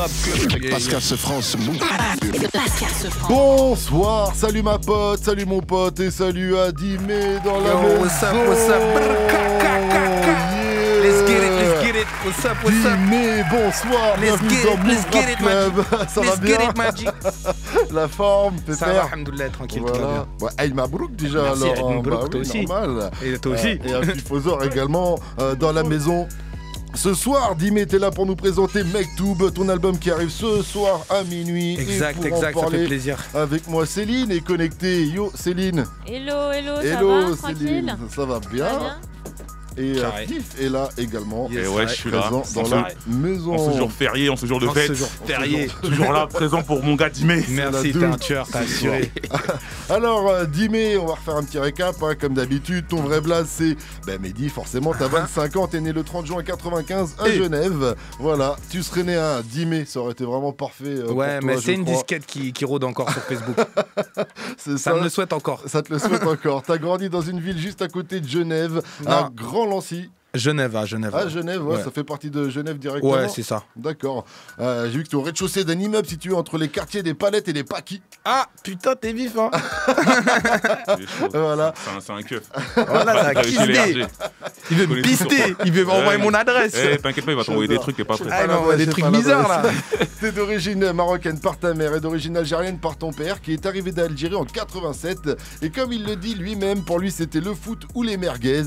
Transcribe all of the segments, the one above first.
Rap Club avec Pascal Sefrance. Bonsoir, salut ma pote, salut mon pote et salut à Dimé dans la maison. What's up, what's up? Let's get it, let's get it. What's up, what's up? Dimé, bonsoir, Let's bienvenue get dans it, Move let's get Rap it, Club. Ça va Let's bien? get it, Maji. La forme, Ça va, pépère. alhamdoulilah, tranquille, tout va Voilà. bien. Ouais, Aïe Mabrouk déjà Merci, alors. Aïd hein. Mabrouk, Bah toi oui, aussi. normal. Et toi aussi. Et un petit Fosor également dans la maison. Ce soir, Dimé, t'es là pour nous présenter Mektoub, ton album qui arrive ce soir à minuit. Exact, et pour en exact, ça parler fait plaisir. avec moi, Céline est connectée. Yo, Céline. Hello, hello, ça Hello, va, Céline. tranquille? Ça va bien. Ça va bien. Et Carré. Tiff est là également. Yes, Et ouais, je suis là. Présent dans En la maison. ce jour férié, en ce jour de En fête. ce jour férié. Toujours là, présent pour mon gars Dimé. Merci, la t'es un douce. tueur, t'as assuré. Alors, Dimé, on va refaire un petit récap, hein, comme d'habitude. Ton vrai blaze, c'est Mehdi, forcément. T'as 25 ans, t'es né le 30 juin 95 à Et Genève. Voilà, tu serais né à Dimé, ça aurait été vraiment parfait. Pour Ouais, toi, mais je c'est une crois. disquette qui rôde encore sur Facebook. C'est Ça me le souhaite encore. Ça te le souhaite encore. T'as grandi dans une ville juste à côté de Genève, à Non. Grand-Lancy. Genève, à Genève. À Genève, ouais, Ouais. ça fait partie de Genève directement. Ouais, c'est ça. D'accord. J'ai vu que tu es au rez-de-chaussée d'un immeuble situé entre les quartiers des Palettes et des Paquis. Ah, putain, t'es vif, hein. C'est chaud. Voilà. C'est un keuf. Voilà, ça a T'as réussi à kiffé. l'élargir. Il veut me Connais tout sur pister, toi. il veut m'envoyer Ouais. mon adresse. Eh, t'inquiète pas, il va t'envoyer des J'adore. trucs, t'es pas prêt. Ah, il Pas m'envoie des l'adresse, trucs c'est pas bizarres, là. l'adresse. T'es d'origine marocaine par ta mère et d'origine algérienne par ton père qui est arrivé d'Algérie en 87. Et comme il le dit lui-même, pour lui c'était le foot ou les merguez.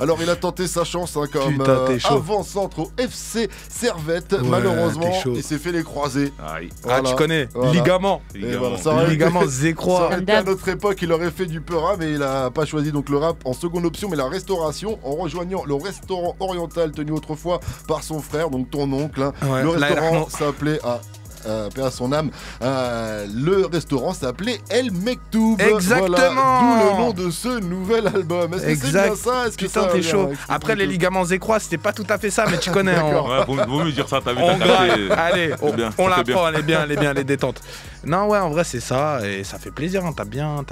Alors il a tenté sa chance hein, comme Putain, t'es chaud. avant-centre au FC Servette. Ouais, Malheureusement, t'es chaud. il s'est fait les croisés. Aïe. Ah, Voilà. tu connais. Voilà. Ligament. Et voilà, ça Ça aurait été- Ligament Ça zécroix. aurait été à Dab. notre époque, il aurait fait du peura, mais il a pas choisi donc le rap en seconde option, mais la restauration en rejoignant le restaurant oriental tenu autrefois par son frère, donc ton oncle. Hein. Ouais, Le là, restaurant il s'appelait paix à son âme. Le restaurant s'appelait El Mektoub. Exactement. Voilà, d'où le nom de ce nouvel album. Est-ce que c'est bien ça? Est-ce que Putain, ça t'es vient chaud. Explique-nous Après, les tout. ligaments zécrois, c'était pas tout à fait ça, mais tu connais. D'accord. Ouais, vaut mieux dire ça, t'as vu. On t'as gratte. capté. Allez, C'est bien, on ça la fait prend, elle est bien, elle est détente. Non, ouais, en vrai, c'est ça, et ça fait plaisir. Hein. T'as bien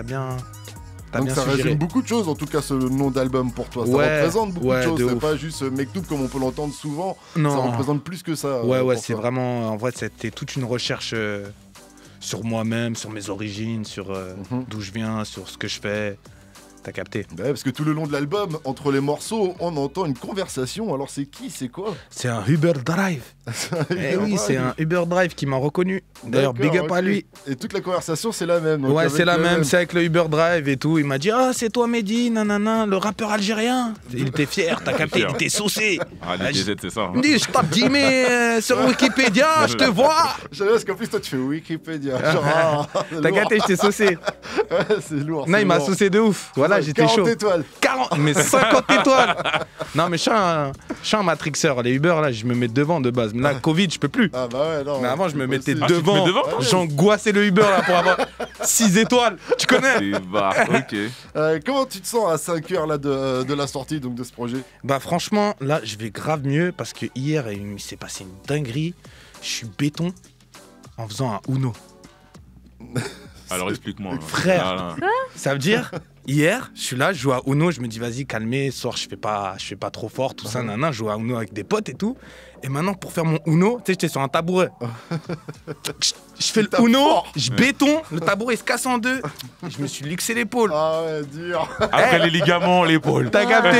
Donc ça suggéré. résume beaucoup de choses, en tout cas ce nom d'album pour toi. Ça Ouais, représente beaucoup ouais, de choses. de C'est ouf. pas juste Mektoub comme on peut l'entendre souvent. Ça Non. représente plus que ça. Ouais, pour c'est toi. vraiment. En vrai, c'était toute une recherche sur moi-même, sur mes origines, sur d'où je viens, sur ce que je fais. T'as capté. Ouais, parce que tout le long de l'album, entre les morceaux, on entend une conversation. Alors c'est qui, c'est quoi? C'est un Uber Drive. Eh oui, c'est un Uber Drive qui m'a reconnu. D'ailleurs, D'accord, big up à ok. lui. Et toute la conversation, c'est la même. donc Ouais, avec c'est la le même, c'est avec le Uber Drive et tout. Il m'a dit ah c'est toi Mehdi, nanana, le rappeur algérien. Il était fier, t'as capté, il était saucé. Ah, les DZ, c'est ça. hein. Il me dit je tape Dimé sur Wikipédia, je te vois. J'aime parce qu'en plus, toi, tu fais Wikipédia. Genre, c'est T'as lourd. capté, je t'ai saucé. Ouais, c'est lourd. Non, c'est il m'a lourd. saucé de ouf. Voilà, j'étais 40 chaud. étoiles. 40, mais 50 étoiles. Non, mais je suis un matrixeur. Les Uber là, je me mets devant de base. Mais là, Covid, je peux plus. Ah bah ouais, non. Mais avant, je me mettais possible. Ah, tu te devant. mets devant, toi J'angoissais le Uber là pour avoir 6 étoiles. Tu connais? Des barres, ok. Comment tu te sens à 5 heures là, de la sortie donc, de ce projet? Bah franchement, là, je vais grave mieux parce que hier, il s'est passé une dinguerie. Je suis béton en faisant un Uno. Alors explique-moi. là. Frère. Là, là. Ça veut dire, hier, je suis là, je joue à Uno, je me dis vas-y, calmez, ce soir, je fais pas trop fort, tout ça, nana, je joue à Uno avec des potes et tout. Et maintenant, pour faire mon Uno, tu sais, j'étais sur un tabouret. Je fais le tapes Uno, fort. je béton, le tabouret il se casse en deux. Je me suis luxé l'épaule. Ah ouais, dur. Après les ligaments, l'épaule. T'as capté?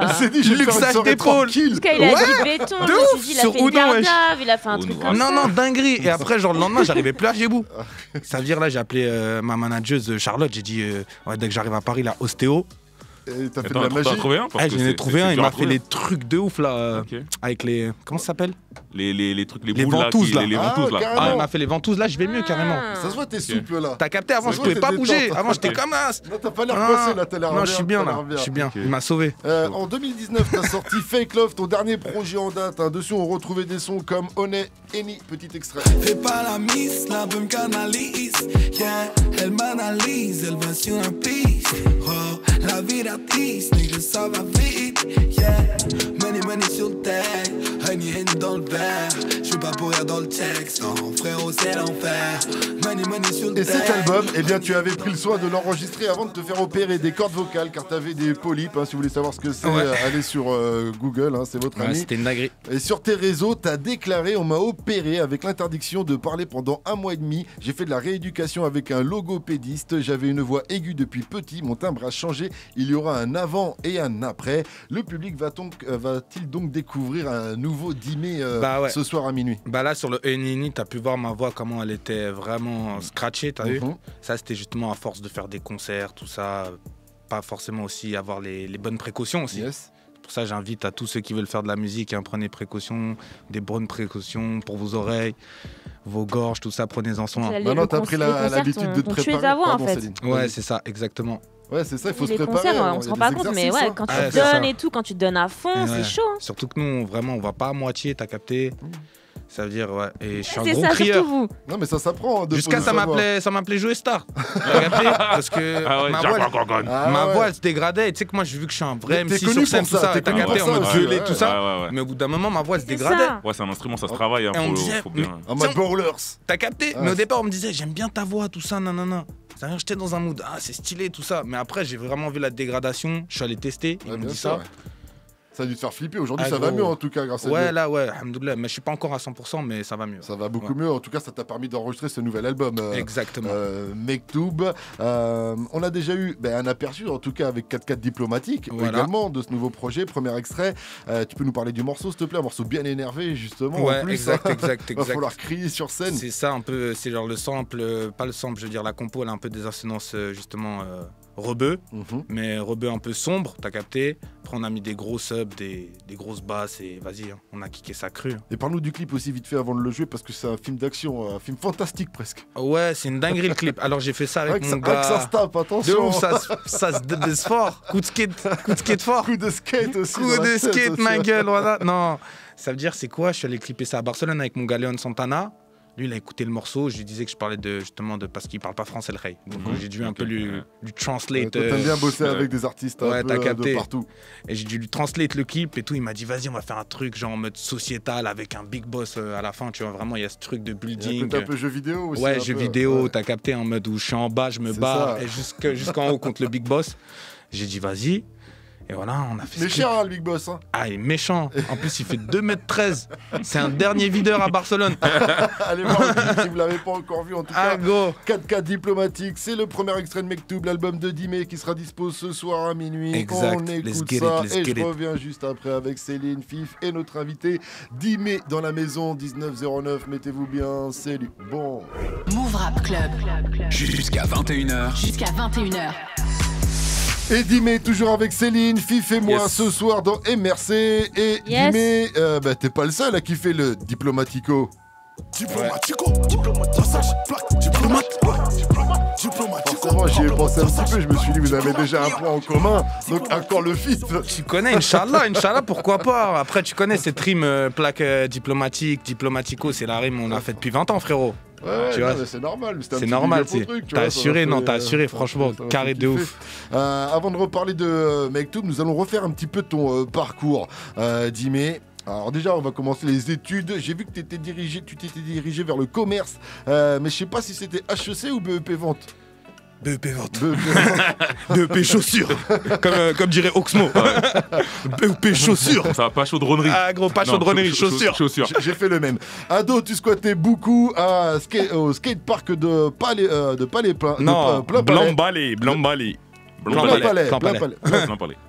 Il s'est dit, je vais faire une Luxage soirée d'épaule. tranquille. Parce qu'il a Ouais, dit béton, de je me ouf, suis dit, il a sur fait une Uno, wesh. garde, il a fait un truc Uno. comme ça. Non, dinguerie. Et après, genre, le lendemain, j'arrivais plus à Gébou. Ça veut dire, là, j'ai appelé ma manageuse Charlotte. J'ai dit, ouais, dès que j'arrive à Paris, là, ostéo. Et t'as fait de Attends, la t'as magie. trouvé un parce Ah, que j'en ai c'est- trouvé c'est un. Il dur à m'a fait trouver. les trucs de ouf, là, Ok. avec les. Comment ça s'appelle? Les trucs, les Les boules ventouses, là. Les Ah, ventouses là. carrément. Ah, il m'a fait les ventouses. Là, je vais mieux, carrément. Ça se voit, t'es souple là. T'as capté? Avant, Ça je se pouvais voit, pas t'es bouger. détente. Avant, j'étais Ok. comme là. Non, t'as pas l'air Ah. coincé là, t'as l'air Non, bien. je suis bien t'as là. l'air bien. Je suis bien. Ok. Il m'a sauvé. En 2019, t'as sorti Fake Love, ton dernier projet en date. Hein. Dessus, on retrouvait des sons comme Honey, Eni, petit extrait. Fais pas la miss, la me canalise. Yeah, elle m'analyse, elle va sur un piste. Oh, la vida cicatrices, nigga, ça va vite. Yeah, money sur le tech, honey dans le verre. J'suis pas pour rire dans le texte, non, frérot, c'est l'enfer. Money sur le tech. Et cet album, eh bien, tu avais pris le soin de l'enregistrer avant de te faire opérer des cordes vocales, car t'avais des polypes. Hein, si vous voulez savoir ce que c'est, allez sur Google, hein, c'est votre ami. C'était une dinguerie. Et sur tes réseaux, t'as déclaré: on m'a opéré avec l'interdiction de parler pendant 1 mois et demi. J'ai fait de la rééducation avec un logopédiste. J'avais une voix aiguë depuis petit. Mon timbre a changé. Il y aura un avant et un après. Le public va-t-il donc découvrir un nouveau Dimé ce soir à minuit? Bah là, sur le Enini, t'as pu voir ma voix, comment elle était vraiment scratchée, t'as vu? Ça, c'était justement à force de faire des concerts, tout ça. Pas forcément aussi avoir les bonnes précautions aussi. Yes. Pour ça, j'invite à tous ceux qui veulent faire de la musique, hein, prenez précaution, des bonnes précautions pour vos oreilles, vos gorges, tout ça, prenez-en soin. Maintenant, t'as pris l'habitude de te préparer. Tuer ta voix, Pardon, en fait. Céline. Ouais, c'est ça, exactement. Ouais, c'est ça, il faut se les préparer. concerts, hein, on se y a rend des pas compte, mais exercices, ouais, hein. quand tu Ouais, te c'est ça. donnes et tout, quand tu te donnes à fond, c'est chaud. Hein. Surtout que nous, vraiment, on va pas à moitié, t'as capté? Ça veut dire, ouais. Et je suis un C'est gros ça, crieur. surtout vous. Non, mais ça s'apprend. Jusqu'à ça m'appelait Joe Star. T'as capté? Parce que ma voix, elle se dégradait. Et tu sais que moi, vu que je suis un vrai Mais MC t'es connu sur scène, pour tout ça, ça, t'es t'as connu capté, pour en mode ça, violet, ouais, tout ça. Mais au bout d'un moment, ma voix, elle se dégradait. Ouais, c'est un instrument, ça se travaille. Hein, Et on me disait, faut bien. En mode bowlers. T'as capté? Mais au départ, on me disait, j'aime bien ta voix, tout ça, nanana. C'est-à-dire, j'étais dans un mood, c'est stylé, tout ça. Mais après, j'ai vraiment vu la dégradation. Je suis allé tester. Ils m'ont dit ça. Ça a dû te faire flipper. Aujourd'hui, Ah, ça va gros. mieux en tout cas, grâce à Dieu. Ouais, là, ouais, alhamdoulilah. Mais je suis pas encore à 100%, mais ça va mieux. Ça va beaucoup mieux. En tout cas, ça t'a permis d'enregistrer ce nouvel album. Exactement. Mektoub. On a déjà eu un aperçu, en tout cas, avec 4x4 Diplomatique, également, de ce nouveau projet. Premier extrait. Tu peux nous parler du morceau, s'il te plaît? Un morceau bien énervé, justement. Ouais, en plus, exact. Va falloir crier sur scène. C'est ça, un peu. C'est genre le sample, pas le sample, je veux dire, la compo, elle a un peu des assonances, justement, rebeu. Mais rebeu un peu sombre, t'as capté. Après, on a mis des gros subs, des grosses basses, et vas-y, hein, on a kické ça cru. Et parle-nous du clip aussi, vite fait, avant de le jouer, parce que c'est un film d'action, un film fantastique presque. Ouais, c'est une dinguerie le clip. Alors, j'ai fait ça avec mon gars. Ça se tape, attention. De ouf, ça se débaisse fort. Coup de skate fort. Coup de skate aussi. Coup de skate, ma gueule, voilà. Non, ça veut dire, c'est quoi? Je suis allé clipper ça à Barcelone avec mon gars Léon Santana. Lui, il a écouté le morceau. Je lui disais que je parlais justement parce qu'il parle pas français, le rey. Donc, j'ai dû un peu lui translate. Toi, t'aimes bien bosser avec des artistes un peu de partout. Et j'ai dû lui translate le clip et tout. Il m'a dit, vas-y, on va faire un truc genre en mode sociétal avec un big boss à la fin. Tu vois, vraiment, il y a ce truc de building. Il y a un peu jeu vidéo aussi. Ouais, jeu vidéo. T'as capté en mode où je suis en bas, je me bats et jusqu'en haut contre le big boss. J'ai dit, vas-y. Et voilà, on a fait mais cher, le Big Boss. Hein. Ah, il est méchant. En plus, il fait 2m13. C'est un dernier videur à Barcelone. Allez voir le clip si vous ne l'avez pas encore vu. En tout cas, go. 4K Diplomatique, c'est le premier extrait de Mektoub, l'album de Dimé qui sera dispo ce soir à minuit. Exact. On écoute ça et je reviens juste après avec Céline, Fif et notre invité Dimé dans la maison 1909. Mettez-vous bien, salut. Bon. Move Rap Club. Jusqu'à 21h. Jusqu'à 21h. Et Dimé, toujours avec Céline, Fif et moi ce soir dans MRC. Et Dimé, t'es pas le seul à kiffer le Diplomatico. Forcément, j'y ai pensé un petit peu. Je me suis dit, vous avez déjà un point en commun. Donc, encore le feat. Tu connais, Inch'Allah, pourquoi pas. Après, tu connais cette rime plaque diplomatique, diplomatico, c'est la rime qu'on a fait depuis 20 ans, frérot. Ouais, tu vois, c'est normal. C'est normal, t'as assuré, t'as assuré, franchement, carré de ouf. Avant de reparler de Mektoub, nous allons refaire un petit peu ton parcours, Dimé. Alors déjà, on va commencer les études. J'ai vu que tu t'étais dirigé vers le commerce, mais je sais pas si c'était HEC ou BEP Vente. BEP Vente. BEP Chaussures. comme dirait Oxmo. BEP Chaussures. Ça va pas chaudronnerie. Ah gros, pas chaudronnerie, chaussures. J'ai fait le même. Ado, tu squattais beaucoup au skatepark de Palais-Plein. Non, Blanc-Balai.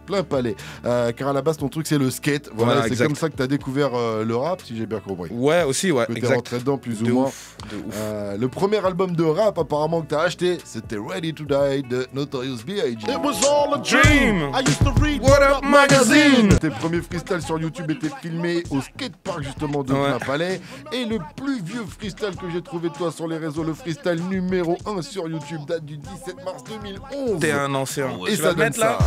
Plein palais. Car à la base, ton truc, c'est le skate. Voilà, c'est comme ça que tu as découvert le rap, si j'ai bien compris. Ouais, aussi, ouais. Que t'es rentré dedans plus ou moins. De ouf. Le premier album de rap, apparemment, que tu as acheté, c'était Ready to Die de Notorious B.I.G. It was all a dream. I used to read What Up Magazine. Tes premiers freestyles sur YouTube étaient filmés au skatepark, justement, de Plein Palais. Et le plus vieux freestyle que j'ai trouvé de toi sur les réseaux, le freestyle numéro 1 sur YouTube, date du 17 mars 2011. T'es un ancien. Et ça donne ça.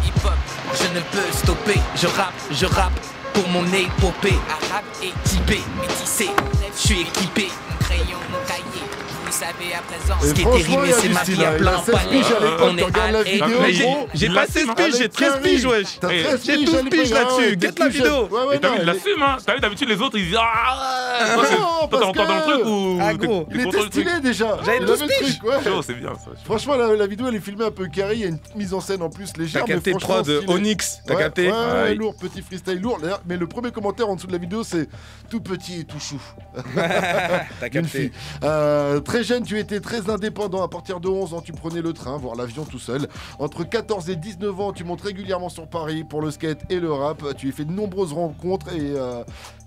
Hip-hop, je ne peux stopper. Je rappe pour mon épopée. Arabe et typé, métissé. Je suis équipé, mon crayon, mon cahier. Vous savez à présent. Et Ce qui est franchement, terrible, il y a c'est du ma style, vie à hein. Il plein a 16 piges à l'époque, On tu regardes la est vidéo, mais gros. J'ai pas 16 piges, j'ai 13 piges, wesh. T'as 13 J'ai piges 12 à l'époque, piges là-dessus, ah ouais, guette t'es la plus vidéo. jeune. Ouais, ouais, Et t'as vu, non, il l'assume, hein. T'as vu, d'habitude, les autres, ils disent ah ouais. non, Toi, t'es encore dans le truc ou. Ah, gros. Il était stylé déjà. J'avais Il 12 avait le piges. truc, ouais. Chaud, c'est bien ça. Franchement, la vidéo elle est filmée un peu carré, il y a une petite mise en scène en plus légère. T'as capté mais franchement, 3 de stylé. Onyx, t'as Ouais, capté ouais, lourd, petit freestyle lourd. D'ailleurs, mais le premier commentaire en dessous de la vidéo, c'est tout petit et tout chou. T'as Une capté. fille. Très jeune, tu étais très indépendant. À partir de 11 ans, tu prenais le train, voire l'avion tout seul. Entre 14 et 19 ans, tu montes régulièrement sur Paris pour le skate et le rap. Tu as fait de nombreuses rencontres et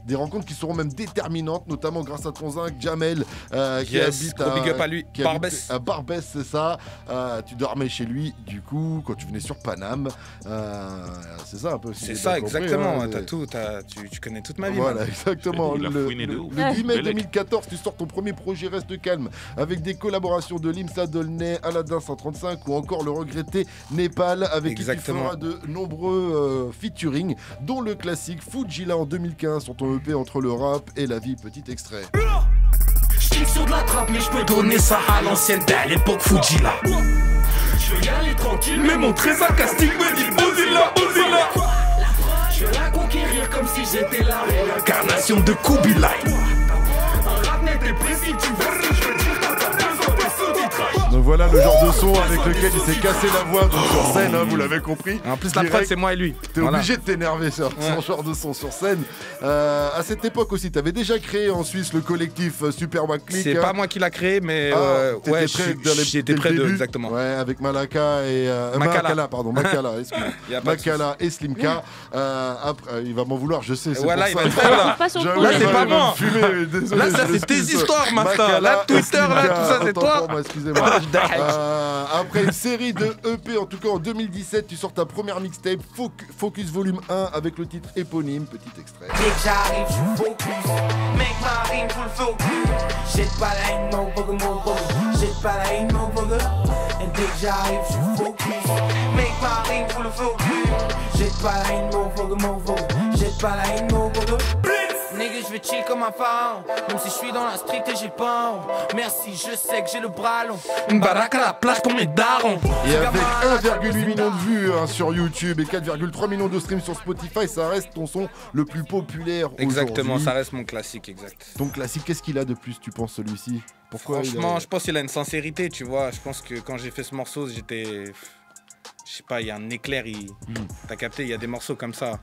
des rencontres qui seront même déterminantes, notamment grâce à ton zinc Jamel, qui habite gros big up à lui. Barbès. à Barbès, c'est ça. Tu dormais chez lui, du coup, quand tu venais sur Paname. C'est ça un peu. si C'est j'ai ça, bien compris, exactement. hein. T'as tout, tu connais toute ma vie. Voilà, man. exactement. Il a Le fouiné de ouf. 10 mai Bellec. 2014, tu sors ton premier projet Reste Calme avec des collaborations de Limsa Dolnay, Aladdin 135 ou encore le regretté Népal avec Exactement. qui tu feras de nombreux featuring, dont le classique Fujila en 2015 sur ton EP Entre le rap et la vie. Petit extrait. J'tire sur de la trappe, mais j'peux donner ça à l'ancienne dès l'époque Fujila. Je vais y aller tranquille, mais mon trésor casting me dit Ozilla, Ozilla. Je vais la conquérir comme si j'étais la réincarnation de Kubilai. Un rap net et précis, tu vois si je veux dire t'as pas besoin de sous-titrage. Donc voilà le genre de son avec lequel il s'est cassé la voix donc sur scène, hein, vous l'avez compris. En plus, la Direct. prod, c'est moi et lui. T'es Voilà. obligé de t'énerver sur son genre de son sur scène. À cette époque aussi, t'avais déjà créé en Suisse le collectif Super Wack Click. C'est pas moi qui l'a créé, mais t'étais ouais, près dès j'étais le près d'eux, début. exactement. Ouais, avec Malaka et Makala. Makala, excuse-moi. Y a pas de Makala et Slimka. Après, il va m'en vouloir, je sais. C'est Voilà, pour il ça. va être là. Pas sur le J'avoue, coup. Là, il c'est va pas me moi. fumer, désolé, Là, ça, je c'est tes l'excuse. histoires, Master. Makala Là, et Twitter, là, Slimka, tout ça, c'est autant toi. pour moi, excusez-moi. Après une série de EP, en tout cas en 2017, tu sors ta première mixtape Focus Volume 1 avec le titre éponyme. Petit extrait. Dès que j'arrive, je focus. Mec, ma rime, full focus. Jette pas la haine, mon bug, mon bug. Jette pas la haine, mon bug. Et dès que j'arrive, je focus. Mec, ma rime, full focus. Jette pas la haine, mon bug, mon bug. Jette pas la haine, mon bug. Nigga, je vais chill comme un pharaon. Même si je suis dans la street et j'ai pas honte. Merci, je sais que j'ai le bras long. Une baraque à la place pour mes darons. Et avec 1,8 million de vues hein, sur YouTube et 4,3 millions de streams sur Spotify, ça reste ton son le plus populaire Exactement, aujourd'hui. ça reste mon classique, exact. Ton classique, qu'est-ce qu'il a de plus, tu penses, celui-ci? Pourquoi Franchement, je pense qu'il a une sincérité, tu vois. Je pense que quand j'ai fait ce morceau, j'étais. Je sais pas, il y a un éclair, t'as capté, il y a des morceaux comme ça.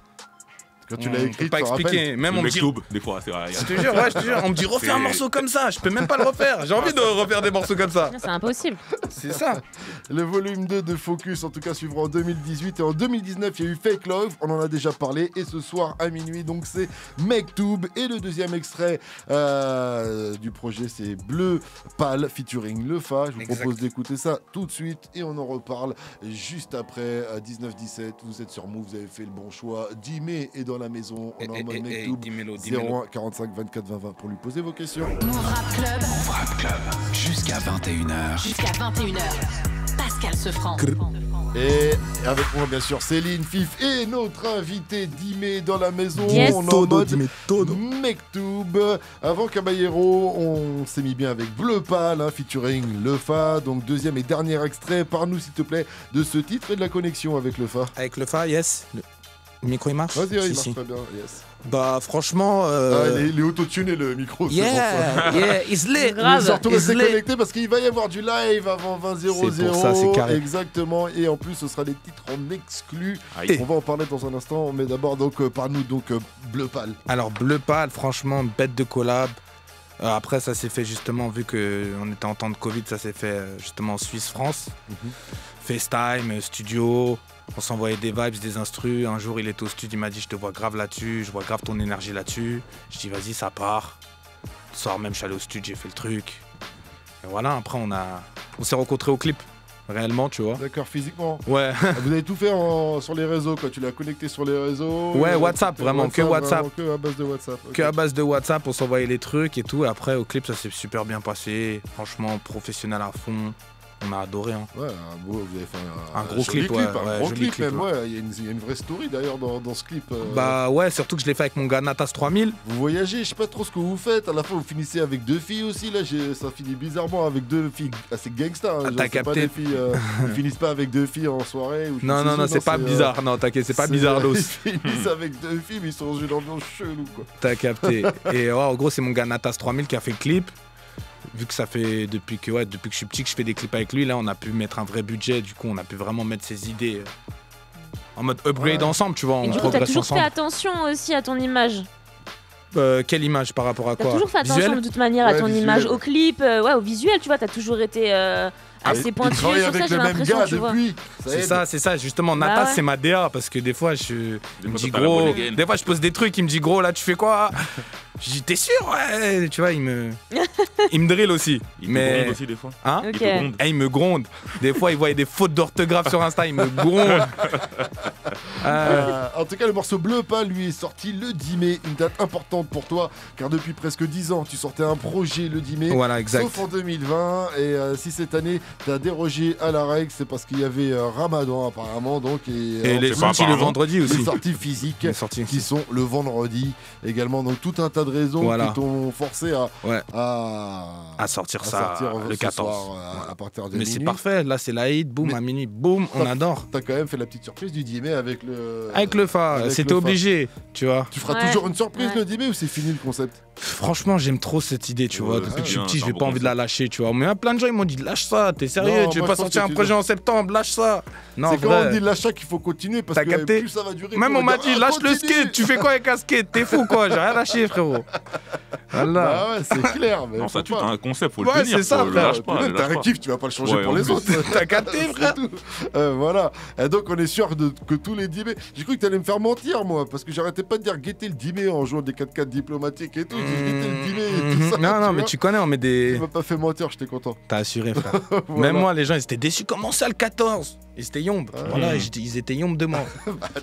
Quand tu l'as On écrit, peut pas tu te rappelles? expliquer. Même on Le me dit. mec des fois, c'est vrai. Je te jure, ouais, je te jure. On me dit refais un morceau comme ça. Je peux même pas le refaire. J'ai envie de refaire des morceaux comme ça. Non, c'est impossible. C'est ça. Le volume 2 de Focus, en tout cas, suivra en 2018. Et en 2019, il y a eu Fake Love, on en a déjà parlé. Et ce soir, à minuit, donc c'est Mektoub. Et le deuxième extrait du projet, c'est Bleu Pâle, featuring Lefa. Je vous Exact. propose d'écouter ça tout de suite. Et on en reparle juste après, 19-17. Vous êtes sur Move, vous avez fait le bon choix. 10 mai est dans la maison. On est en mode Mektoub. 01 45 24 20 20 pour lui poser vos questions. Move Rap Club Rap Club, jusqu'à 21h. jusqu'à 21h. Pascal Sefranc. Et avec moi, bien sûr, Céline, Fif et notre invité Dimé dans la maison. Yes. On est en mode Mektoub. Avant Caballero, on s'est mis bien avec Bleu Pâle, hein, featuring Lefa. Donc, deuxième et dernier extrait. Parle-nous, s'il te plaît, de ce titre et de la connexion avec Lefa. Avec le fa, yes. Le micro il marche. Vas-y, il Si, marche si. très bien. Yes. Bah franchement. Il est auto-tuné le micro. c'est pour ça. Yeah, it's lit. Grave. Surtout It's restez lit. connectés parce qu'il va y avoir du live avant 20h00. C'est pour ça, c'est carré. Exactement. Et en plus, ce sera des titres en exclu. Aïe. On va en parler dans un instant. Mais d'abord, donc, parle-nous donc Bleu Pâle. Alors Bleu Pâle, franchement, bête de collab. Après, ça s'est fait justement, vu qu'on était en temps de Covid, ça s'est fait justement en Suisse-France. FaceTime, studio, on s'envoyait des vibes, des instrus. Un jour, il était au studio, il m'a dit, je te vois grave là-dessus, je vois grave ton énergie là-dessus. Je dis, vas-y, ça part. Le soir même, je suis allé au studio, j'ai fait le truc. Et voilà, après, on s'est rencontrés au clip, réellement, tu vois. D'accord, physiquement. Ouais. Vous avez tout fait sur les réseaux, quoi. Tu l'as connecté sur les réseaux. Ouais, WhatsApp, vraiment, que WhatsApp. Vraiment, que à base de WhatsApp. ok. Que à base de WhatsApp, on s'envoyait les trucs et tout. Et après, au clip, ça s'est super bien passé. Franchement, professionnel à fond. On a adoré. Hein. Ouais, vous avez fait un gros clip, ouais, un gros clip clip, même. Ouais. Il y a une vraie story d'ailleurs dans ce clip. Bah ouais, surtout que je l'ai fait avec mon gars Natas 3000. Vous voyagez, je sais pas trop ce que vous faites. À la fin, vous finissez avec 2 filles aussi. Là, ça finit bizarrement avec 2 filles assez gangsta. Hein. T'as capté. Pas des filles, ils finissent pas avec 2 filles en soirée. Ou Non, c'est pas bizarre. Non, t'inquiète, c'est pas bizarre d'os. Ils finissent avec 2 filles, mais ils sont dans une ambiance chelou, quoi. T'as capté. Et en gros, c'est mon gars Natas 3000 qui a fait le clip. Vu que ça fait depuis que je suis petit que je fais des clips avec lui, là on a pu mettre un vrai budget, du coup on a pu vraiment mettre ses idées en mode upgrade ensemble, tu vois, on progresse ensemble. Et du coup t'as toujours fait attention aussi à ton image. Quelle image par rapport à quoi? T'as toujours fait attention de toute manière à ton image, au clip, au visuel, tu vois, t'as toujours été assez pointu sur ça, j'ai l'impression, tu vois. C'est ça, justement, Natas c'est ma DA, parce que des fois il me dit gros, des fois je pose des trucs, il me dit gros là tu fais quoi? Je dis t'es sûr? Ouais, tu vois, il me drill aussi. Il me gronde aussi des fois. Hein? Okay. Il me gronde. Des fois il voit des fautes d'orthographe sur Insta, il me gronde. En tout cas, le morceau Bleu Pas lui est sorti le 10 mai, une date importante pour toi, car depuis presque 10 ans, tu sortais un projet le 10 mai. Voilà, exact. Sauf en 2020, et si cette année, tu as dérogé à la règle, c'est parce qu'il y avait Ramadan apparemment. Donc, et les sorties le vendredi aussi. Les sorties physiques qui sont le vendredi également. Donc tout un tas de raisons qui t'ont forcé à sortir ça le 14. Soir, à partir de Mais minuit. C'est parfait, là c'est l'Aïd, boum, à minuit, boum, on adore. T'as quand même fait la petite surprise du 10 mai avec le Fa, c'était obligé, tu vois. Tu feras toujours une surprise le 10 mai ou c'est fini le concept? Franchement, j'aime trop cette idée, tu vois. Depuis que je suis petit, j'ai pas envie de la lâcher, tu vois. Mais il y a plein de gens, ils m'ont dit lâche ça, t'es sérieux, tu veux pas sortir un projet en septembre, lâche ça. C'est quand on dit lâche ça qu'il faut continuer parce que plus ça va durer. Même on m'a dit lâche le skate, tu fais quoi avec un skate? T'es fou quoi, j'ai rien lâché, frérot. Voilà. Bah ouais, c'est clair. Mais non, ça tue, t'as un concept, faut le tenir. C'est ça, frère. T'as un kiff, tu vas pas le changer pour les autres. T'as capté, frère. Voilà. Et donc, on est sûr que tous les 10 mai. J'ai cru que t'allais me faire mentir, moi, parce que j'arrêtais pas de dire guetter le 10 mai en jouant des 4x4 diplomatiques et tout. J'ai guetté le 10 mai et tout ça. Non, mais tu connais, on met des. Tu m'as pas fait mentir, j'étais content. T'as assuré, frère. Même moi, les gens, ils étaient déçus. Comment ça, le 14? Ils étaient yombe. Voilà, ils étaient yombe de moi.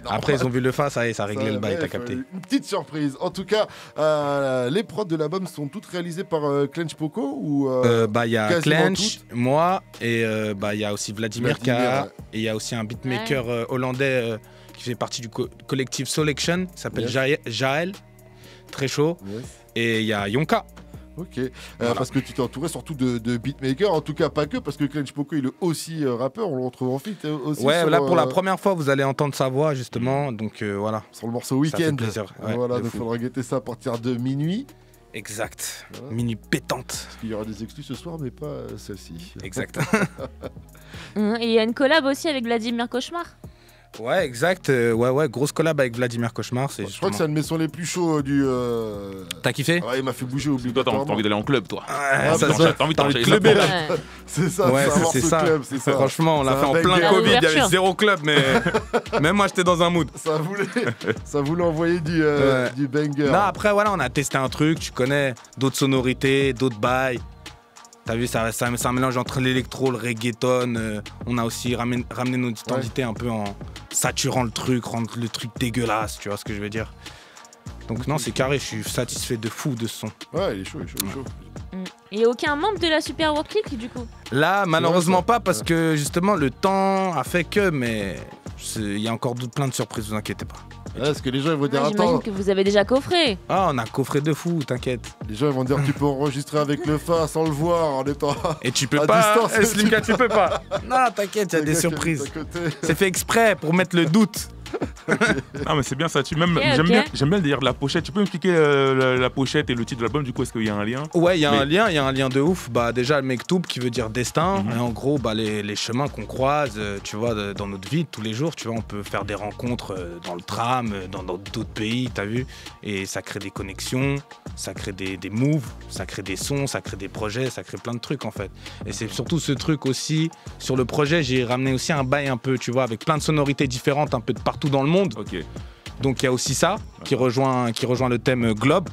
Après, ils ont vu le fa, ça réglait le bail, t'as capté. Une petite surprise. En tout cas, les prods de l'album sont toutes réalisées par Clench Poco ou il y a Clench, moi, et il y a aussi Vladimir K. Et il y a aussi un beatmaker hollandais qui fait partie du collectif Selection, qui s'appelle Jaël, très chaud. Et il y a Yonka. Ok, parce que tu t'es entouré surtout de beatmakers, en tout cas pas que, parce que Clench Poco il est aussi rappeur, on le retrouve en feat aussi. Ouais, là pour la première fois vous allez entendre sa voix justement, donc voilà. Sur le morceau Weekend. Ouais, voilà, donc il faudra guetter ça à partir de minuit. Exact, minuit pétante. Parce qu'il y aura des exclus ce soir, mais pas celle-ci. Exact. Et il y a une collab aussi avec Vladimir Cauchemar. Ouais, exact. Grosse collab avec Vladimir Cauchemar. Je crois que c'est un de mes sons les plus chauds du. T'as kiffé? Ouais, il m'a fait bouger au but. Toi, t'as envie d'aller en club, toi. T'as envie de clubber là. C'est ça, c'est ça. Franchement, on l'a fait en plein Covid, il y avait 0 club, mais même moi j'étais dans un mood. Ça voulait envoyer du banger. Non, après, voilà, on a testé un truc, tu connais, d'autres sonorités, d'autres bails. T'as vu, c'est un mélange entre l'électro, le reggaeton. On a aussi ramené notre identité un peu en saturant le truc, rendre le truc dégueulasse, tu vois ce que je veux dire. Donc non, c'est carré, je suis satisfait de fou de ce son. Ouais, il est chaud. Et aucun membre de la Super World Click du coup? Là, malheureusement pas, parce que justement le temps a fait que, mais il y a encore plein de surprises, vous inquiétez pas. Parce que les gens ils vont dire j'imagine que vous avez déjà coffré. Ah, on a coffré de fou, t'inquiète. Les gens ils vont dire tu peux enregistrer avec le fa sans le voir en étant et tu peux pas, Slimka, tu peux pas. Non, t'inquiète, il y a des surprises. C'est fait exprès pour mettre le doute. Non mais c'est bien ça, j'aime bien le délire de la pochette. Tu peux m'expliquer la pochette et le titre de l'album, du coup est-ce qu'il y a un lien? Ouais, il y a un lien de ouf. Déjà le Mektoub qui veut dire destin, et en gros les chemins qu'on croise, tu vois, dans notre vie de tous les jours, tu vois, on peut faire des rencontres dans le tram, dans d'autres pays, t'as vu, et ça crée des connexions, ça crée des moves, ça crée des sons, ça crée des projets, ça crée plein de trucs en fait. Et c'est surtout ce truc aussi, sur le projet, j'ai ramené aussi un bail un peu, tu vois, avec plein de sonorités différentes un peu de partout dans le monde. Okay. Donc il y a aussi ça qui rejoint le thème globe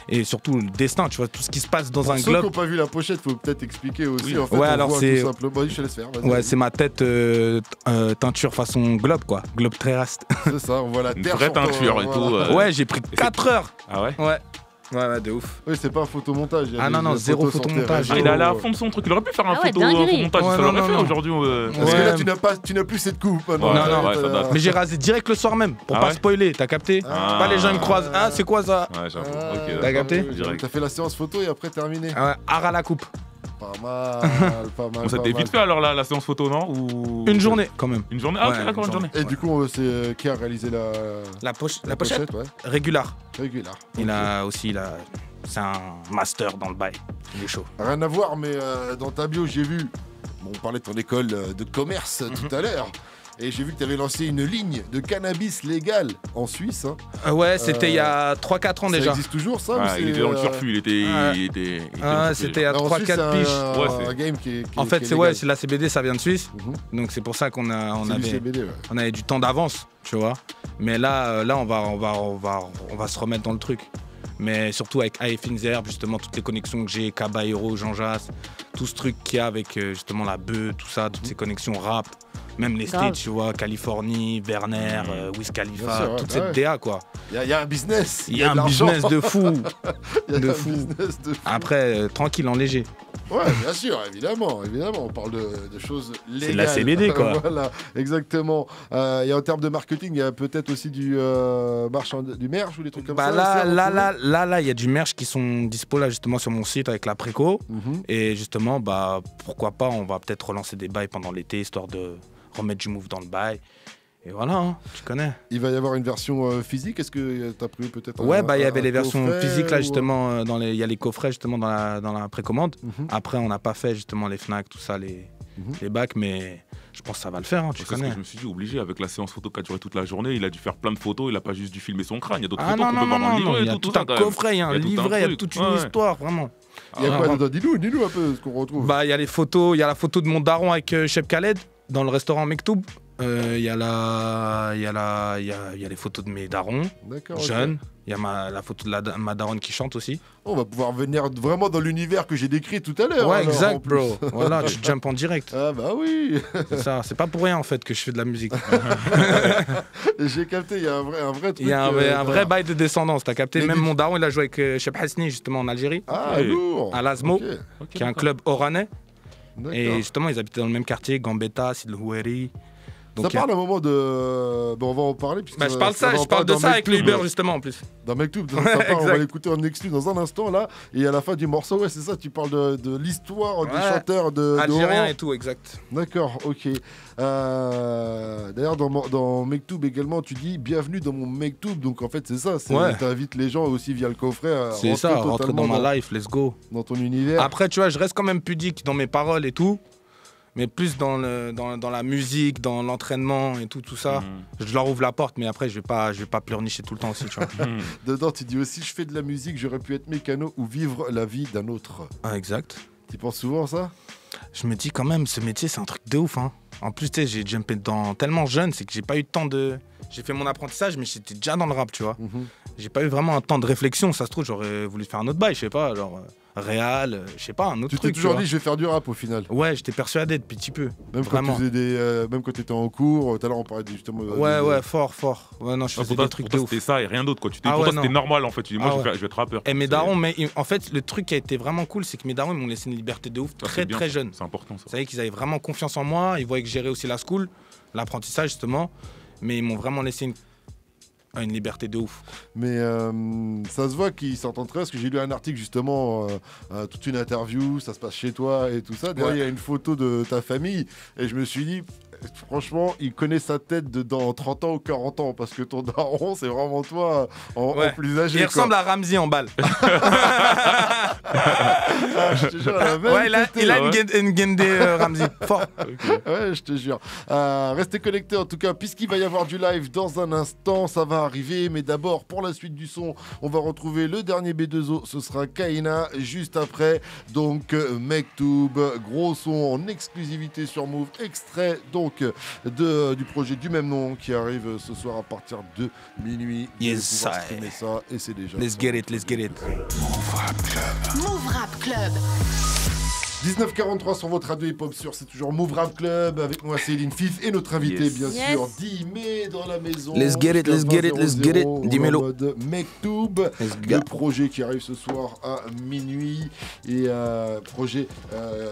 et surtout le destin, tu vois, tout ce qui se passe dans un globe. Pour ceux qui n'ont pas vu la pochette, il faut peut-être expliquer aussi. En fait, alors c'est tout simplement. Je laisse faire. Ouais, c'est ma tête teinture façon globe quoi, globe terrestre. C'est ça, on voit la terre. Une vraie teinture et tout. Ouais, j'ai pris 4 heures. Ah ouais? Ouais. Ouais, de ouf. Oui, c'est pas un photomontage. Ah non, zéro photomontage. Il est allé à fond de son truc. Il aurait pu faire un photomontage. Ça l'aurait fait aujourd'hui. Parce que là, tu n'as plus cette coupe. Non. Mais j'ai rasé direct le soir même pour pas spoiler. T'as capté? Pas les gens me croisent. Ah, c'est quoi ça? Ouais, j'avoue. T'as capté? T'as fait la séance photo et après terminé. Ouais, art à la coupe. Pas mal. Ça t'est vite fait alors la séance photo, non? Une journée quand même. Une journée? Ah, ok, d'accord, une journée. Et du coup, c'est qui a réalisé la pochette? Régular. Il a aussi c'est un master dans le bail. Il est chaud. Rien à voir, mais dans ta bio, j'ai vu. Bon, on parlait de ton école de commerce tout à l'heure. Et j'ai vu que tu avais lancé une ligne de cannabis légal en Suisse. Hein. Ouais, c'était il y a 3-4 ans déjà. Ça existe toujours ça? Il était dans le surplus, il était c'était il y a 3-4 piges. C'est un game qui est en fait, c'est la CBD, ça vient de Suisse. Donc c'est pour ça qu'on avait du temps d'avance, tu vois. Mais là on va se remettre dans le truc. Mais surtout avec Finzer, justement, toutes les connexions que j'ai, Caballero, Jean Jass, tout ce truc qu'il y a avec justement la bœuf, tout ça, toutes ces connexions rap, même les States, tu vois, Californie, Werner, Wiz Khalifa, toute cette DA, quoi. Il y a un business. Il y a un business de fou. Après, tranquille, en léger. Ouais, bien sûr, évidemment. On parle de choses légales. C'est de la CBD, quoi. Voilà, exactement. Et en termes de marketing, il y a peut-être aussi du merch ou des trucs comme ça. Là, il y a du merch qui sont dispo là justement sur mon site avec la préco. Et justement, pourquoi pas, on va peut-être relancer des bails pendant l'été histoire de remettre du move dans le bail. Et voilà, hein, tu connais. Il va y avoir une version physique. Est-ce que tu as prévu peut-être il y avait les versions physiques là justement. Il y a les coffrets justement dans la précommande. Après, on n'a pas fait justement les Fnac, tout ça, les bacs, mais je pense que ça va le faire. Hein, tu connais. Ce que je me suis dit, obligé avec la séance photo qui a duré toute la journée. Il a dû faire plein de photos. Il a pas juste dû filmer son crâne. Il y a d'autres photos qu'on peut voir dans le livret. Il y a tout un coffret, il y a un livret, il y a toute une histoire vraiment. Il y a quoi dedans? Dis-nous un peu ce qu'on retrouve. Il y a les photos. Il y a la photo de mon daron avec Chef Khaled dans le restaurant Mektoub. Il y a les photos de mes darons jeunes. Il y a la photo de ma daronne qui chante aussi. On va pouvoir venir vraiment dans l'univers que j'ai décrit tout à l'heure. Ouais, alors, exact, bro. Voilà, tu jump en direct. Ah bah oui. C'est ça. C'est pas pour rien en fait que je fais de la musique. J'ai capté. Il y a un vrai truc. Il y a un vrai bail de descendance. T'as capté. Même mon daron, il a joué avec Cheb Hasni justement en Algérie. Ah lourd. À Lazmo, qui est un club oranais. Et justement, ils habitaient dans le même quartier, Gambetta, Sid El Houeri. Ça parle un moment de. Bon, on va en parler. Je parle de ça avec le Uber justement en plus. Dans Mektoub, on va l'écouter en exclu dans un instant là. Et à la fin du morceau, c'est ça, tu parles de l'histoire des chanteurs algériens et tout, exact. D'accord, ok. D'ailleurs, dans Mektoub également, tu dis bienvenue dans mon Mektoub. Donc en fait, c'est ça. T'invites les gens aussi via le coffret à rentrer dans ma life, let's go. Dans ton univers. Après, tu vois, je reste quand même pudique dans mes paroles et tout. Mais plus dans la musique, dans l'entraînement et tout ça. Je leur ouvre la porte, mais après, je vais pas pleurnicher tout le temps aussi, tu vois. Dedans, tu dis aussi, je fais de la musique, j'aurais pu être mécano ou vivre la vie d'un autre. Ah, exact. Tu penses souvent à ça? Je me dis quand même, ce métier, c'est un truc de ouf. Hein. En plus, tu sais, j'ai jumpé dedans tellement jeune, c'est que j'ai pas eu de temps de... J'ai fait mon apprentissage, mais j'étais déjà dans le rap, tu vois. J'ai pas eu vraiment un temps de réflexion. Ça se trouve, j'aurais voulu faire un autre bail, je sais pas, genre... Réal, je sais pas, un autre truc. Tu t'es toujours dit je vais faire du rap au final. Ouais, j'étais persuadé depuis petit peu. Même vraiment. Quand tu faisais même quand tu étais en cours, tout à l'heure on parlait justement. Ouais, fort. Ouais, non, je faisais des trucs de ouf. C'était ça et rien d'autre quoi. Pour toi c'était normal en fait. Tu dis moi je vais être rappeur. Et mes darons, mais en fait le truc qui a été vraiment cool, c'est que mes darons ils m'ont laissé une liberté de ouf très jeune. C'est important ça. Vous savez qu'ils avaient vraiment confiance en moi, ils voyaient que je gérais aussi la school, l'apprentissage justement, mais ils m'ont vraiment laissé une liberté de ouf. Mais ça se voit qu'ils s'entendent très, parce que j'ai lu un article justement, toute une interview, ça se passe chez toi et tout ça. Derrière, il y a une photo de ta famille et je me suis dit, franchement, il connaît sa tête dans 30 ans ou 40 ans parce que ton daron, c'est vraiment toi en plus âgé. Il ressemble à Ramzi en balle. Je te jure, il a une guendé Ramzi. Fort. Ouais, je te jure. Restez connectés en tout cas, puisqu'il va y avoir du live dans un instant, ça va arriver. Mais d'abord, pour la suite du son, on va retrouver le dernier B2O. Ce sera Kaina juste après. Donc, Mektoub, gros son en exclusivité sur Move, extrait donc du projet du même nom qui arrive ce soir à partir de minuit. Yes, ça et c'est déjà. Let's get it. Move Rap Club. 19h43 sur votre radio hip-hop sur c'est toujours Move Rap Club avec moi Céline Fif et notre invité bien sûr Dimé dans la maison. Let's get it, let's get it, let's get it. Dimelo. Mektoub, le projet qui arrive ce soir à minuit et projet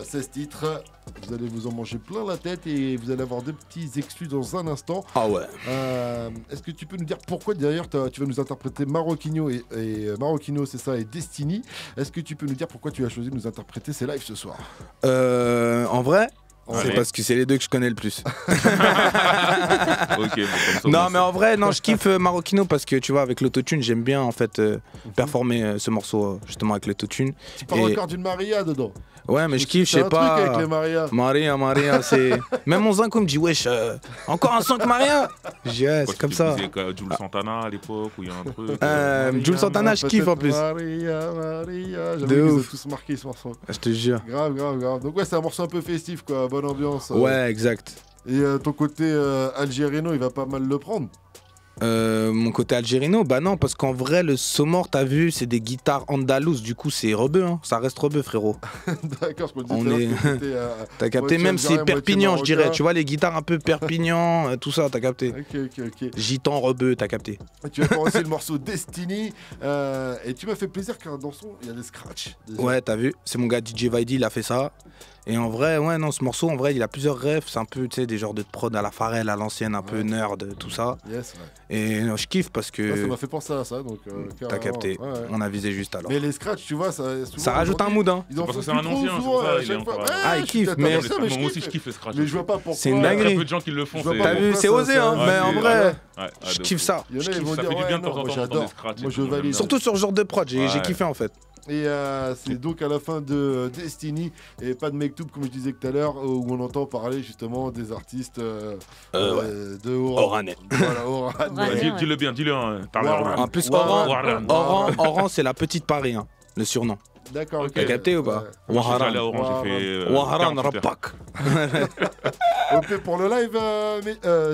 16 titres. Vous allez vous en manger plein la tête et vous allez avoir deux petits exclus dans un instant. Ah ouais. Est-ce que tu peux nous dire pourquoi d'ailleurs tu vas nous interpréter Marocchino et Marocchino c'est ça et Destiny. Est-ce que tu peux nous dire pourquoi tu as choisi de nous interpréter ces lives ce soir? En vrai, c'est parce que c'est les deux que je connais le plus. Ok. Non, mais en vrai, non, je kiffe Marocchino parce que tu vois, avec l'autotune, j'aime bien en fait performer ce morceau justement avec l'autotune. Tu parles encore d'une Maria dedans. Ouais, mais je kiffe, je sais pas. Truc avec les Maria. Maria, c'est. Même mon zinco me dit, wesh, encore un son que Maria. Je dis, ouais, c'est comme ça. C'est Jules Santana à l'époque où il y a un truc. Jules Santana, je kiffe en plus. Maria. J'avais vu, ils ont tous marqué ce morceau. Je te jure. Grave. Donc, ouais, c'est un morceau un peu festif, quoi. Bonne ambiance. Ouais, exact. Et ton côté algérino, il va pas mal le prendre. Mon côté algérino, bah non, parce qu'en vrai, le Somor, t'as vu, c'est des guitares andalouses, du coup, c'est rebeu, hein. Ça reste rebeu, frérot. D'accord, je peux te dire. T'as capté, même c'est Perpignan, je dirais. Tu vois, les guitares un peu Perpignan, tout ça, t'as capté. Ok. Gitan, rebeu, t'as capté. Tu as commencé le morceau Destiny, et tu m'as fait plaisir car dans son, il y a des scratchs. Ouais, t'as vu, c'est mon gars DJ Vaidi, il a fait ça. Et en vrai, ouais, non, ce morceau, en vrai, il a plusieurs refs. C'est un peu, tu sais, des genres de prod à la Pharrell, à l'ancienne, un peu nerd, tout ça. Yes, ouais. Et non, je kiffe parce que. Ouais, ça m'a fait penser à ça, donc. T'as capté, ouais. On a visé juste alors. Mais les scratchs, tu vois, ça rajoute un mood, hein. Ils en font c'est un ancien, ah, il kiffe, mais. Moi aussi, je kiffe les scratchs. Mais je vois pas pourquoi. C'est une dinguerie. Il y a peu de gens qui le font. T'as vu, c'est osé, hein. Mais en vrai, je kiffe ça. Il y en a, ils vont dire, ouais, non, j'adore. Moi, je valide. Surtout sur ce genre de prod, j'ai kiffé en fait. Et c'est donc à la fin de Destiny et pas de Mektoub comme je disais tout à l'heure où on entend parler justement des artistes de Oranais. Voilà, Oranais. Dis-le bien, dis-le. En plus, Oran, c'est la petite Paris, hein, le surnom. D'accord, ok. T'as capté ou pas? Waharan, j'ai fait. Waharan Rapak. Ok, pour le live,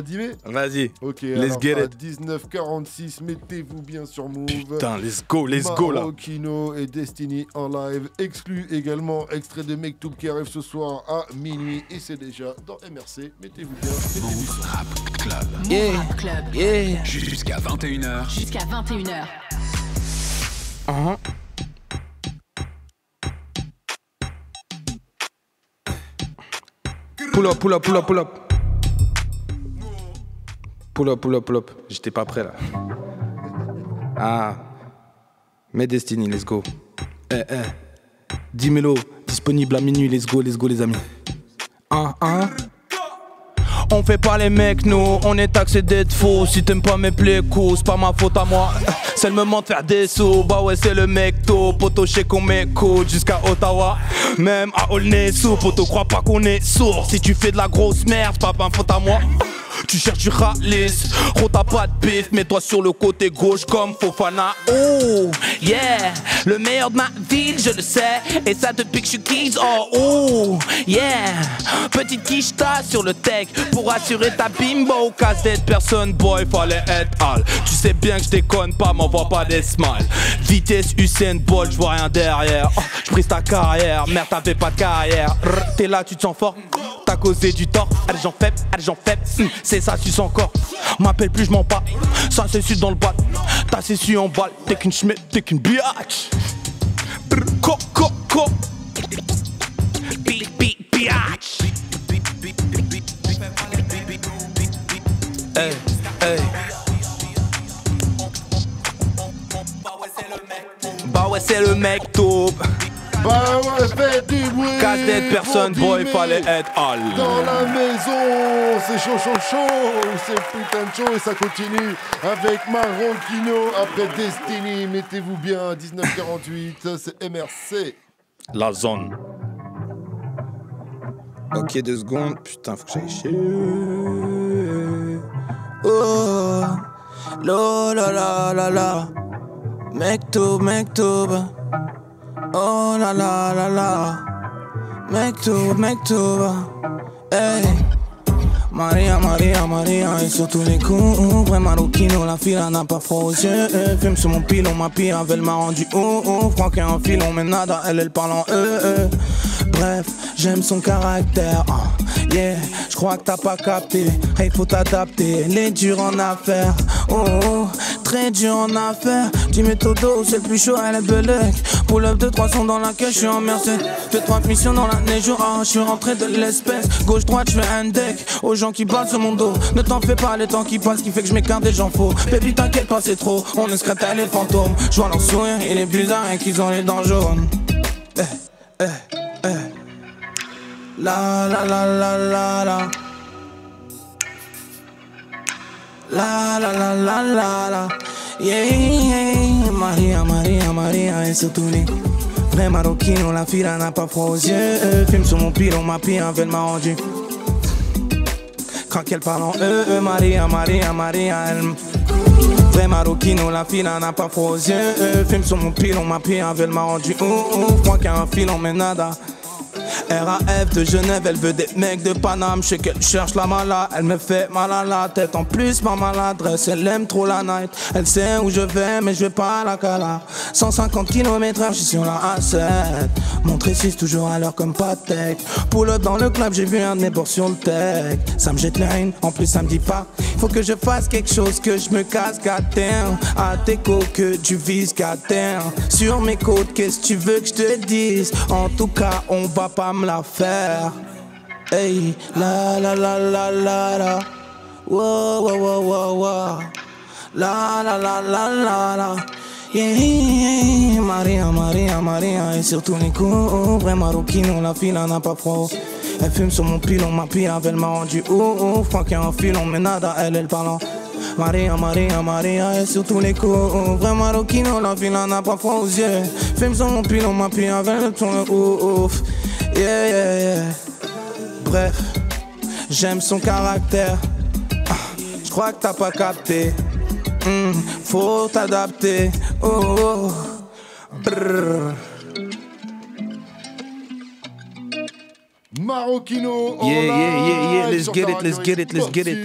Dimé. Vas-y. Ok, let's get it. 19h46, mettez-vous bien sur Move. Putain, let's go là. Marocchino et Destiny en live. Exclu également, extrait de Mektoub qui arrive ce soir à minuit. Et c'est déjà dans MRC. Mettez-vous bien. Move Rap Club. Move Rap Club. Yeah. Jusqu'à 21h. Jusqu'à 21h. Pull up. Pull up. J'étais pas prêt là. Ah. Mais Destiny, let's go. 10 mélos, disponible à minuit, let's go les amis. On fait pas les mecs, nous, on est taxé d'être faux. Si t'aimes pas mes plécos, c'est pas ma faute à moi. C'est le moment de faire des sauts. Bah ouais, c'est le mec tôt. Poto chez Komeko jusqu'à Ottawa. Même à Aulnay-sous, poto, crois pas qu'on est sourd. Si tu fais de la grosse merde, c'est pas ma faute à moi. Tu cherches du ralice, t'as pas de pif, mets-toi sur le côté gauche comme Fofana. Oh, yeah, le meilleur de ma ville, je le sais, et ça depuis que je suis kids. Oh, yeah, petite quicheta sur le tech pour assurer ta bimbo. Casse d'être personne, boy, fallait être hal. Tu sais bien que je déconne pas, m'envoie pas des smiles. Vitesse Usain Bolt, je vois rien derrière. Je brise ta carrière, merde, t'avais pas de carrière. T'es là, tu te sens fort. T'as causé du tort, argent faible, c'est ça, tu sens encore. M'appelle plus, je m'en pas. Ça, c'est su dans le bal. T'as c'est su en balle. T'es qu'une schmitt, t'es qu'une biatch. Co. Biatch. Hey. Bah ouais, c'est le mec top. Bah ouais, fais du bruit. Casse d'être personne, boy, fallait être all. Dans la maison, c'est chaud, c'est putain de chaud et ça continue avec Marocchino après Destiny. Mettez-vous bien, 19h48, c'est MRC. La zone. Ok, 2 secondes. Putain, faut que j'aille chier. Oh, la. Mektoub. Oh la. Mektoub. Hey. Maria, et sur tous les coups, vrai Marocchino, la fille n'a pas froid aux yeux. Fume sur mon pilon, ma pire, elle m'a rendu froid qu'un filon, mais nada, elle parle en Bref, j'aime son caractère. Yeah, je crois que t'as pas capté. Hey, faut t'adapter. Elle est dure en affaires. Oh, oh, très dur en affaires. Tu mets Todo, c'est le plus chaud, elle est belek. Pull up 2-3 sons dans la caisse, je suis en Mercedes. 2-3 missions dans la neige, je suis rentré de l'espèce. Gauche-droite, je fais un deck. Aux gens qui parlent sur mon dos. Ne t'en fais pas, les temps qui passent, qui fait que je m'écarte des gens faux. Baby, t'inquiète pas, c'est trop. On escrate les fantômes. Je vois leur sourire, il est bizarre et qu'ils ont les dents jaunes. La la la la la la. La la la la la la. Yeah, yeah. Maria, Maria, Maria et surtout les vrais maroquins, la fille n'a pas froid aux yeux. Filme sur mon pilon, ma pire elle m'a rendu. Quand qu'elle parle en Maria, Maria, Maria, elle vrai maroquino, la fille n'a pas froid aux yeux. Filme sur mon pilon, ma pire elle m'a rendu. Crois qu'il y a un filon, mais nada. RAF de Genève, elle veut des mecs de Paname. Je sais qu'elle cherche la mala, elle me fait mal à la tête. En plus, ma maladresse, elle aime trop la night. Elle sait où je vais, mais je vais pas à la cala. 150 km/h, je suis sur la A7. Mon Trécis toujours à l'heure comme Patek. Pull up dans le club, j'ai vu un de mes bords sur le tech. Ça me jette la haine, en plus ça me dit pas. Faut que je fasse quelque chose, que je me casse qu'à terre. À tes côtes, que tu vises qu'à terre. Sur mes côtes, qu'est-ce que tu veux que je te dise? En tout cas, on va pas me la faire. Hey, la la la la la la. Wow, wow, wow, wow, wow. La la la la la la. Yeah, Maria, Maria, Maria. Et surtout les coups, vrai maroquino, la fille n'a pas froid. Elle fume sur mon pilon, ma pire elle m'a rendu. Je crois qu'il y a un filon, mais nada, elle parlant. Maria, Maria, Maria, et sur tous les coups. Vrai maroquino, la fille n'a pas froid aux yeux. Fume sur mon pilon, ma pire elle tourne ouf. Yeah, yeah, yeah. Bref, j'aime son caractère. Je crois que t'as pas capté. Faut t'adapter. Oh, oh. Brrr. Maroquino. Yeah, let's get it, let's get it, let's get it.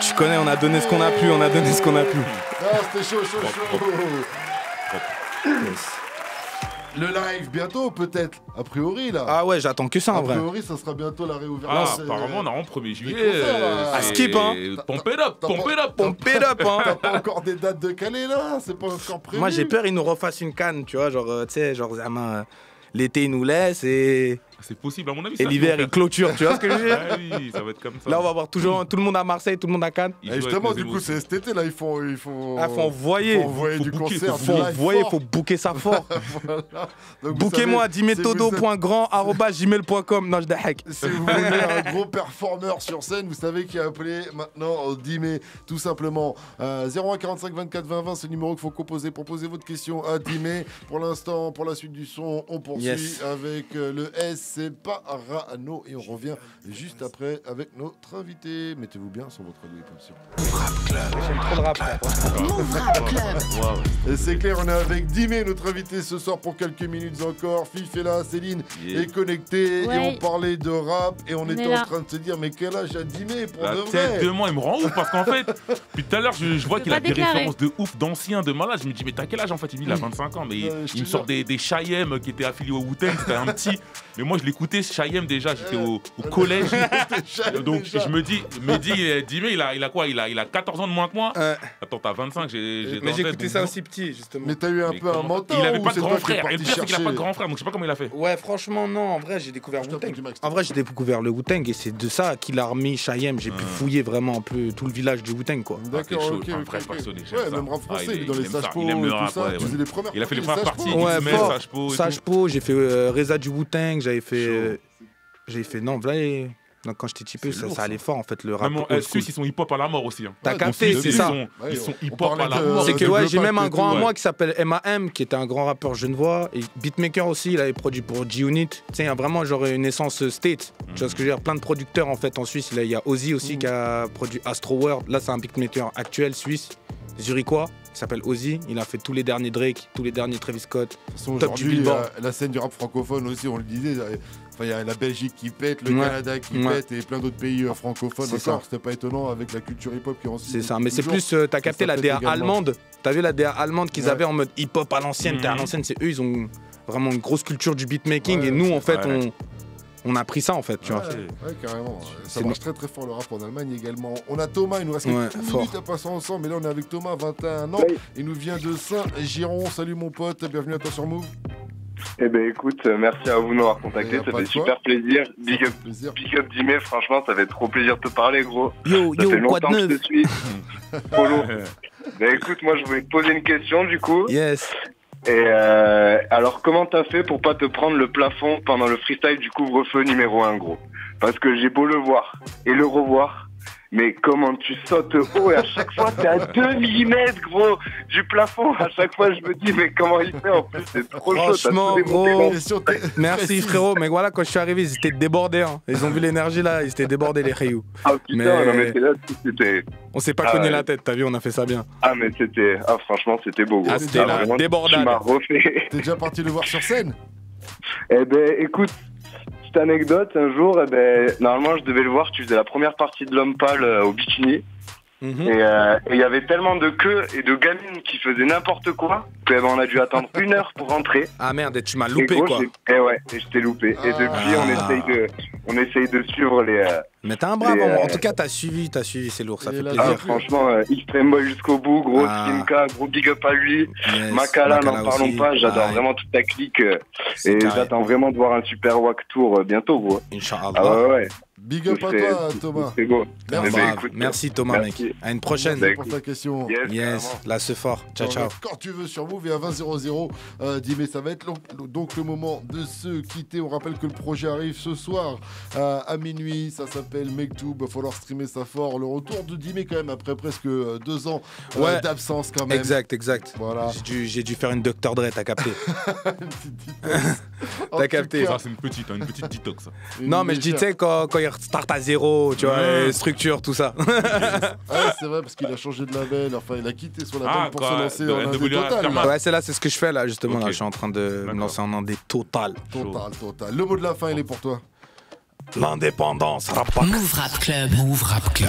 Tu connais, on a donné ce qu'on a pu, on a donné ce qu'on a pu. Ah, c'était chaud. Le live bientôt peut-être, a priori là. Ah ouais, j'attends que ça en vrai. A priori ça sera bientôt la réouverture. Ah, apparemment on a en 1er juillet. Skip hein. Pompe it up. Hein. T'as pas encore des dates de Calais là? C'est pas encore prévu. Moi j'ai peur ils nous refassent une canne, tu vois, genre tu sais, genre l'été ils nous laissent et... C'est possible, à mon avis. Et l'hiver, il clôture, tu vois ce que je veux dire? Oui, ça va être comme ça. Là, on va voir toujours tout le monde à Marseille, tout le monde à Cannes. Et justement, du coup, c'est cet été, là, il faut envoyer. Faut du concert. Il faut booker ça fort. Voilà. Bookez-moi, dimetodo.grand@gmail.com. Non, je déhack. Si vous voulez un gros performeur sur scène, vous savez qui a appelé maintenant 10 mai, tout simplement. 01 45 24 20 20, c'est le numéro qu'il faut composer pour poser votre question à 10 mai. Pour l'instant, pour la suite du son, on poursuit avec le S. C'est pas Rano et on revient juste après avec notre invité. Mettez-vous bien sur votre radio émission. J'aime trop le rap. Et c'est clair, on est avec Dimé, notre invité ce soir pour quelques minutes encore. Fif est là, Céline est connectée et on parlait de rap et on était en train de se dire mais quel âge a Dimé pour de vrai? Tête de moi, il me rend ouf parce qu'en fait, depuis tout à l'heure, je vois qu'il a des références de ouf, d'anciens, de malades. Je me dis mais t'as quel âge en fait? Il dit il a 25 ans, mais il me sort des Chayem qui étaient affiliés au Wu-Tang, c'était un petit. Mais moi je l'écoutais, Chayem déjà, j'étais au collège. Donc je me dis, Dimé, il a quoi? Il a 14 ans de moins que moi. Attends, t'as 25, mais j'ai écouté ça aussi petit, justement. Mais t'as eu un peu un mentor. Il avait pas de grand frère. Et le pire, c'est qu'il a pas de grand frère, donc je sais pas comment il a fait. Ouais, franchement, non. En vrai, j'ai découvert Wu-Tang. En vrai, j'ai découvert le Wu-Tang et c'est de ça qu'il a remis Chayem. J'ai pu fouiller vraiment un peu tout le village du Wu-Tang, quoi. D'accord, ok. Un vrai passionné. Ouais, même rap français, dans les Sage-Po et tout ça. Tu faisais les premières. Il a fait les premières parties. Ouais, Sage-Po, j'ai fait Reza du Wu-Tang, j'avais fait. Non, voilà. Donc quand j'étais typé, ça allait fort en fait le rap. Même Suisse, ils sont hip-hop à la mort aussi. T'as capté, c'est ça. Ils sont hip-hop à la mort. C'est que j'ai même un grand à moi qui s'appelle MAM, qui était un grand rappeur genevois. Et beatmaker aussi, il avait produit pour G-Unit. Tu sais, il y a vraiment genre une essence state. Tu vois ce que je veux dire? Plein de producteurs en fait en Suisse. Il y a Ozzy aussi qui a produit Astro World. Là, c'est un beatmaker actuel suisse, zurichois. qui s'appelle Ozzy. Il a fait tous les derniers Drake, tous les derniers Travis Scott. Top du Billboard. La scène du rap francophone aussi, on le disait. Il y a la Belgique qui pète, le Canada qui pète et plein d'autres pays francophones. Encore, c'était pas étonnant avec la culture hip-hop qui est en C'est ça, mais c'est plus, t'as capté la DA allemande. T'as vu la DA allemande qu'ils avaient en mode hip-hop à l'ancienne. À l'ancienne, c'est eux, ils ont vraiment une grosse culture du beatmaking et nous, en fait, on a pris ça en fait, tu vois. Ouais, carrément. Ça marche très très fort le rap en Allemagne également. On a Thomas, il nous reste quelques minutes à passer ensemble, mais là on est avec Thomas, 21 ans. Il nous vient de Saint-Giron. Salut mon pote, bienvenue à toi sur Move. Eh ben écoute, merci à vous de m'avoir contacté, ça fait super plaisir. Big up Dimé, franchement ça fait trop plaisir de te parler gros. Yo, ça fait quoi de neuf? Que je te suis. Polo. Ben écoute, moi je voulais te poser une question du coup. Yes. Et alors comment t'as fait pour pas te prendre le plafond pendant le freestyle du couvre-feu numéro 1 gros? Parce que j'ai beau le voir et le revoir, mais comment tu sautes haut et à chaque fois t'es à 2 mm gros du plafond. À chaque fois je me dis mais comment il fait en plus, c'est trop chaud. Franchement gros, merci frérot, mais voilà quand je suis arrivé ils étaient débordés hein. Ils ont vu l'énergie là, ils étaient débordés les Rayou. Ah putain, non mais c'est là, c'était... On s'est pas cogné la tête, t'as vu, on a fait ça bien. Ah mais c'était, franchement c'était beau gros. Ah c'était la débordade. Tu m'as refait. T'es déjà parti le voir sur scène? Eh ben écoute, petite anecdote, un jour, normalement je devais le voir, tu faisais la première partie de l'homme pâle au bikini. Et il y avait tellement de queues et de gamines qui faisaient n'importe quoi qu'on a dû attendre 1 heure pour rentrer. Ah merde, et tu m'as loupé gros, quoi. Et je t'ai loupé. Et depuis on essaye de suivre les... Mais t'es un brave, en tout cas t'as suivi, c'est lourd, ça fait plaisir. Ah, franchement, Extreme Boy jusqu'au bout, gros Slimka, gros big up à lui. Yes, Makala, n'en parlons pas, j'adore vraiment toute ta clique. Et j'attends vraiment de voir un super Wack Tour bientôt, gros. Inch'Allah. Ah ouais. Big up à toi, Thomas. C'est beau. Merci Thomas, mec. À une prochaine. Merci pour ta question. Yes, là c'est fort. Ciao, ciao. Quand tu veux sur Move et à 20h00, mais ça va être donc le moment de se quitter. On rappelle que le projet arrive ce soir à minuit. Ça s'appelle Mektoub. Il va falloir streamer ça fort. Le retour de Dimé quand même après presque 2 ans d'absence quand même. Exact. Voilà. J'ai dû faire une Dr Dre, t'as capté. Une petite detox. T'as capté. Ça c'est une petite detox. Ça. Non mais je dis tu sais quand il start à 0, tu vois, structure, tout ça. Ouais, c'est vrai parce qu'il a changé de label. Enfin, il a quitté son label pour se lancer en indé total. Ouais, c'est ce que je fais là justement. Là, je suis en train de me lancer en indé total. Total. Le mot de la fin, il est pour toi. L'indépendance. Move Rap Club. Move Rap Club.